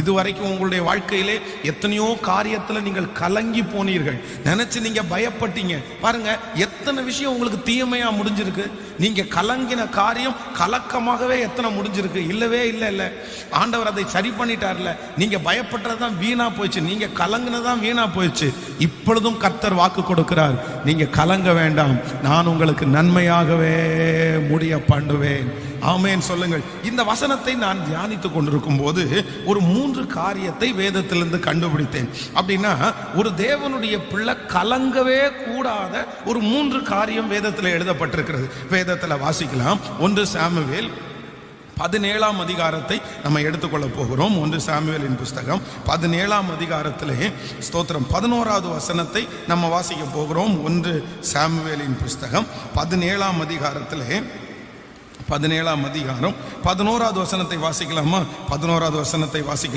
இதுவரைக்கும் உங்களுடைய வாழ்க்கையிலே எத்தனையோ காரியத்துல நீங்கள் கலங்கி போனீர்கள், நினைச்சு நீங்க பயப்பட்டீங்க. பாருங்க, எத்தனை விஷயம் உங்களுக்கு தீமையா முடிஞ்சிருக்கு. நீங்க கலங்கின காரியம் கலக்கமாகவே எத்தனை முடிஞ்சிருக்கு. இல்லவே இல்லை. ஆண்டவர் அதை சரி பண்ணிட்டார்ல. நீங்க பயப்பட்டதான் வீணா போயிடுச்சு, நீங்க கலங்கினதான் வீணா போயிடுச்சு. இப்பொழுதும் கர்த்தர் வாக்கு கொடுக்கிறார், நீங்க கலங்க வேண்டாம், நான் உங்களுக்கு நன்மையாகவே முடிய பண்ணுவேன். ஆமென் சொல்லுங்கள். இந்த வசனத்தை நான் தியானித்துக் கொண்டிருக்கும் போது ஒரு 3 காரியத்தை வேதத்திலிருந்து கண்டுபிடித்தேன். அப்படின்னா ஒரு தேவனுடைய பிள்ளை கலங்கவே கூடாத ஒரு 3 காரியம் வேதத்தில் எழுதப்பட்டிருக்கிறது. வேதத்தில் வாசிக்கலாம். 1 சாமுவேல் 17ஆம் அதிகாரத்தை நம்ம எடுத்துக்கொள்ள போகிறோம். 1 சாமுவேலின் புஸ்தகம் 17ஆம் அதிகாரத்திலே ஸ்தோத்திரம் 11வது வசனத்தை நம்ம வாசிக்க போகிறோம். 1 சாமுவேலின் புஸ்தகம் 17ஆம் அதிகாரத்திலே 17ஆம் அதிகாரம் 11வது வசனத்தை வாசிக்கலாமா? 11வது வசனத்தை வாசிக்கலாம்.